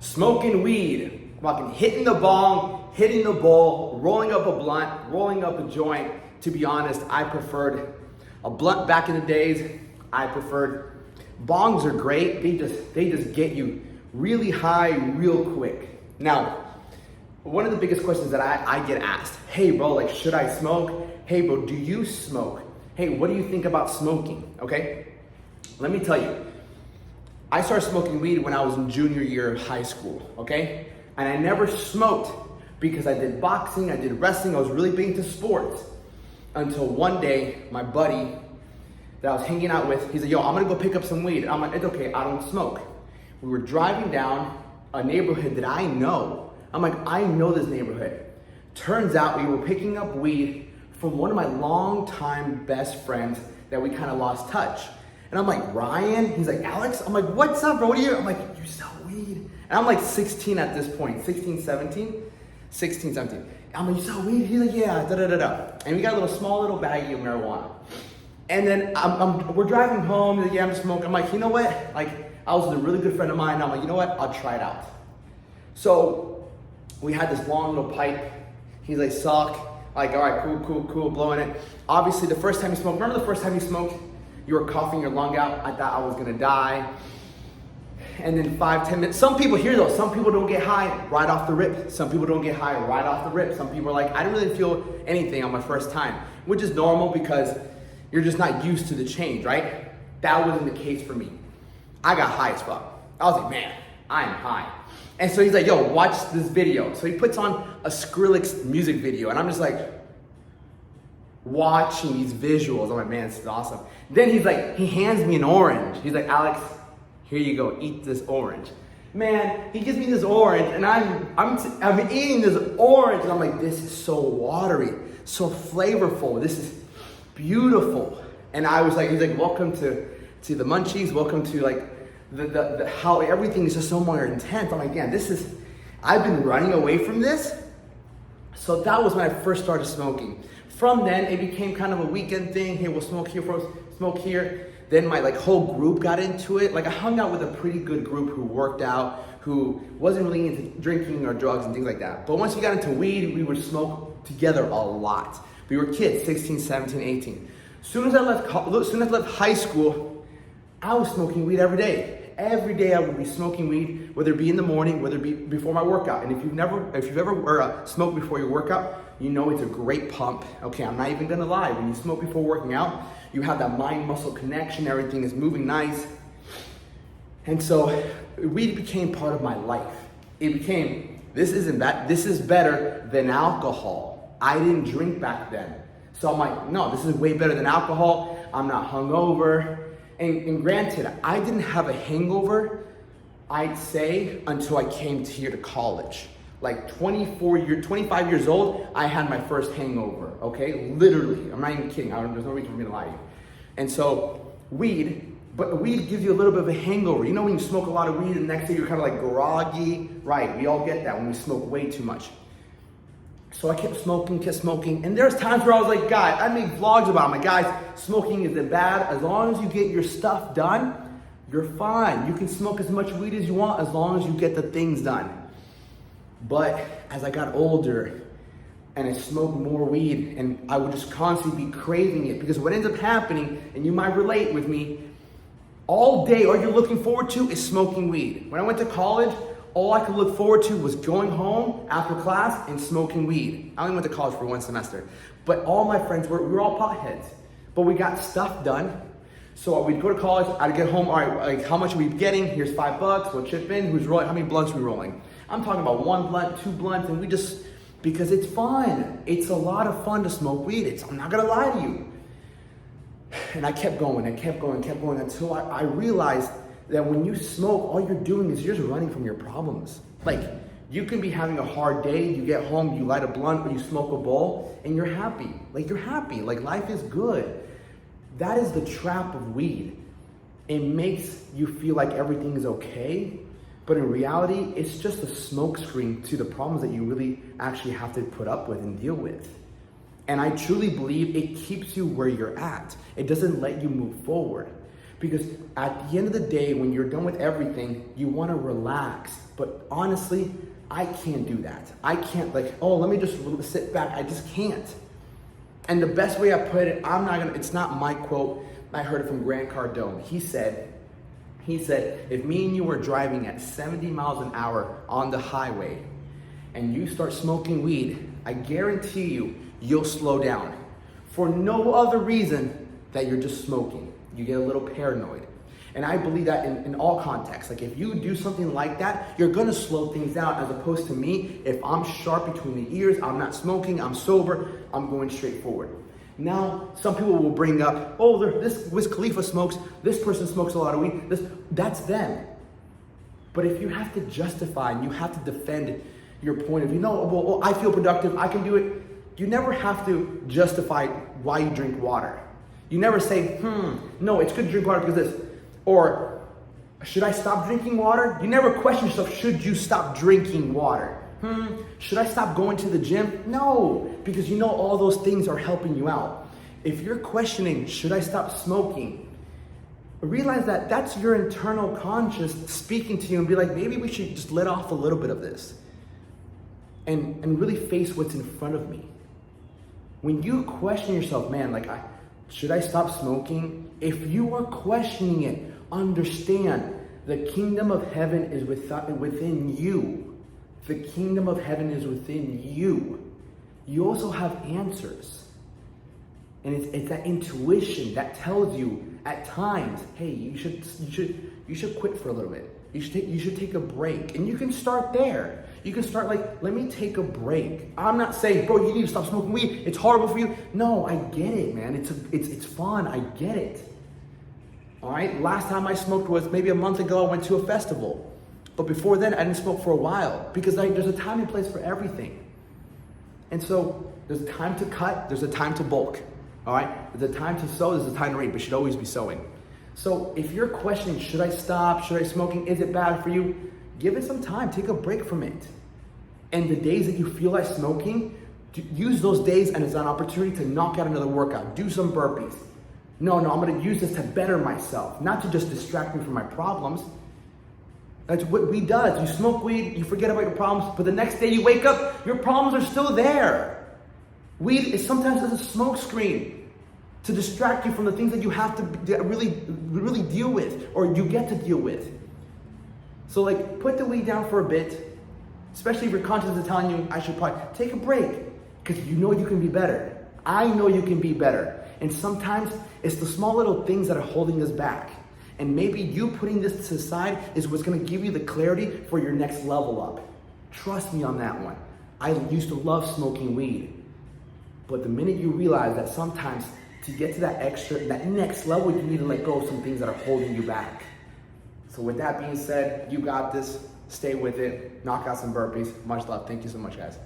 smoking weed, fucking hitting the bong, hitting the bowl, rolling up a blunt, rolling up a joint. To be honest, I preferred a blunt back in the days. I preferred, bongs are great. They just get you really high real quick. Now, one of the biggest questions that I get asked, hey bro, like should I smoke? Hey bro, do you smoke? Hey, what do you think about smoking? Okay, let me tell you. I started smoking weed when I was in junior year of high school, okay? And I never smoked because I did boxing, I did wrestling, I was really big into sports. Until one day, my buddy that I was hanging out with, he's like, yo, I'm gonna go pick up some weed. I'm like, it's okay, I don't smoke. We were driving down a neighborhood that I know. I'm like, I know this neighborhood. Turns out we were picking up weed from one of my longtime best friends that we kind of lost touch. And I'm like, Ryan? He's like, Alex? I'm like, what's up, bro? What are you? I'm like, you sell weed? And I'm like 16 at this point, 16, 17. I'm like, you sell weed? He's like, yeah, da-da-da-da. And we got a small little baggie of marijuana. And then we're driving home, he's like, yeah, I'm just smoking. I'm like, you know what? Like, I was with a really good friend of mine, and I'm like, you know what? I'll try it out. So we had this long little pipe. He's like, suck. Like, all right, cool, blowing it. Obviously, the first time you smoked, remember the first time you smoked? You were coughing your lung out. I thought I was gonna die. And then 5-10 minutes. Some people here though, some people don't get high right off the rip. Some people don't get high right off the rip. Some people are like, I didn't really feel anything on my first time, which is normal because you're just not used to the change, right? That wasn't the case for me. I got high as fuck. I was like, man, I am high. And so he's like, yo, watch this video. So he puts on a Skrillex music video, and I'm just like, watching these visuals. I'm like, man, this is awesome. Then he's like, he hands me an orange. He's like, Alex, here you go, eat this orange. Man, he gives me this orange, and I'm eating this orange, and I'm like, this is so watery, so flavorful. This is beautiful. And I was like, he's like, welcome to the munchies. Welcome to like the how everything is just so more intense. I'm like, yeah, I've been running away from this. So that was when I first started smoking. From then, it became kind of a weekend thing. Hey, we'll smoke here first, smoke here. Then my whole group got into it. Like I hung out with a pretty good group who worked out, who wasn't really into drinking or drugs and things like that. But once we got into weed, we would smoke together a lot. We were kids, 16, 17, 18. Soon as I left high school, I was smoking weed every day. Every day I would be smoking weed, whether it be in the morning, whether it be before my workout. And if you've ever smoked before your workout, you know it's a great pump. Okay, I'm not even gonna lie. When you smoke before working out, you have that mind-muscle connection. Everything is moving nice. And so weed became part of my life. It became, this is better than alcohol. I didn't drink back then. So I'm like, no, this is way better than alcohol. I'm not hungover. And granted, I didn't have a hangover, I'd say, until I came here to college. Like 25 years old, I had my first hangover, okay? Literally, I'm not even kidding. There's no reason for me to lie to you. And so weed gives you a little bit of a hangover. You know when you smoke a lot of weed and the next day you're kind of like groggy? Right, we all get that when we smoke way too much. So I kept smoking, and there's times where I was like, guys, I make vlogs about it. I'm like, guys, smoking isn't bad. As long as you get your stuff done, you're fine. You can smoke as much weed as you want as long as you get the things done. But as I got older and I smoked more weed, and I would just constantly be craving it, because what ends up happening, and you might relate with me, all day, all you're looking forward to is smoking weed. When I went to college, all I could look forward to was going home after class and smoking weed. I only went to college for one semester, but all my friends we were all potheads, but we got stuff done. So we'd go to college, I'd get home, all right, like how much are we getting? Here's $5, we'll chip in, who's rolling, how many blunts are we rolling? I'm talking about 1 blunt, 2 blunts, and we just, because it's fun. It's a lot of fun to smoke weed. I'm not gonna lie to you. And I kept going until I realized that when you smoke, all you're doing is you're just running from your problems. Like, you can be having a hard day, you get home, you light a blunt, or you smoke a bowl, and you're happy. Like, you're happy, like life is good. That is the trap of weed. It makes you feel like everything is okay, but in reality, it's just a smokescreen to the problems that you really actually have to put up with and deal with. And I truly believe it keeps you where you're at. It doesn't let you move forward. Because at the end of the day, when you're done with everything, you want to relax. But honestly, I can't do that. I can't let me just sit back. I just can't. And the best way I put it, it's not my quote. I heard it from Grant Cardone. He said, if me and you were driving at 70 miles an hour on the highway and you start smoking weed, I guarantee you'll slow down for no other reason that you're just smoking. You get a little paranoid. And I believe that in all contexts. Like if you do something like that, you're gonna slow things down, as opposed to me, if I'm sharp between the ears, I'm not smoking, I'm sober, I'm going straight forward. Now, some people will bring up, this Wiz Khalifa smokes, this person smokes a lot of weed, that's them. But if you have to justify and you have to defend your point of view, I feel productive, I can do it. You never have to justify why you drink water. You never say, no, it's good to drink water because this. Or, should I stop drinking water? You never question yourself, should you stop drinking water? Should I stop going to the gym? No, because you know all those things are helping you out. If you're questioning, should I stop smoking? Realize that that's your internal conscious speaking to you and be like, maybe we should just let off a little bit of this and really face what's in front of me. When you question yourself, man, should I stop smoking? If you are questioning it, understand the kingdom of heaven is within you. The kingdom of heaven is within you. You also have answers. And it's that intuition that tells you at times, hey, you should quit for a little bit. You should take a break. And you can start there. You can start let me take a break. I'm not saying, bro, you need to stop smoking weed. It's horrible for you. No, I get it, man. It's fun. I get it. All right. Last time I smoked was maybe a month ago. I went to a festival. But before then, I didn't smoke for a while because there's a time and place for everything. And so there's a time to cut. There's a time to bulk. All right. There's a time to sow. There's a time to reap. But you should always be sowing. So if you're questioning, should I stop? Should I smoking? Is it bad for you? Give it some time. Take a break from it. And the days that you feel like smoking, use those days and as an opportunity to knock out another workout. Do some burpees. No, I'm going to use this to better myself, not to just distract me from my problems. That's what weed does. You smoke weed, you forget about your problems, but the next day you wake up, your problems are still there. Weed is sometimes a smoke screen to distract you from the things that you have to really deal with, or you get to deal with. So put the weed down for a bit, especially if your conscience is telling you I should probably take a break, because you know you can be better. I know you can be better. And sometimes it's the small little things that are holding us back. And maybe you putting this to the side is what's going to give you the clarity for your next level up. Trust me on that one. I used to love smoking weed. But the minute you realize that sometimes to get to that next level, you need to let go of some things that are holding you back. So with that being said, you got this. Stay with it. Knock out some burpees. Much love. Thank you so much, guys.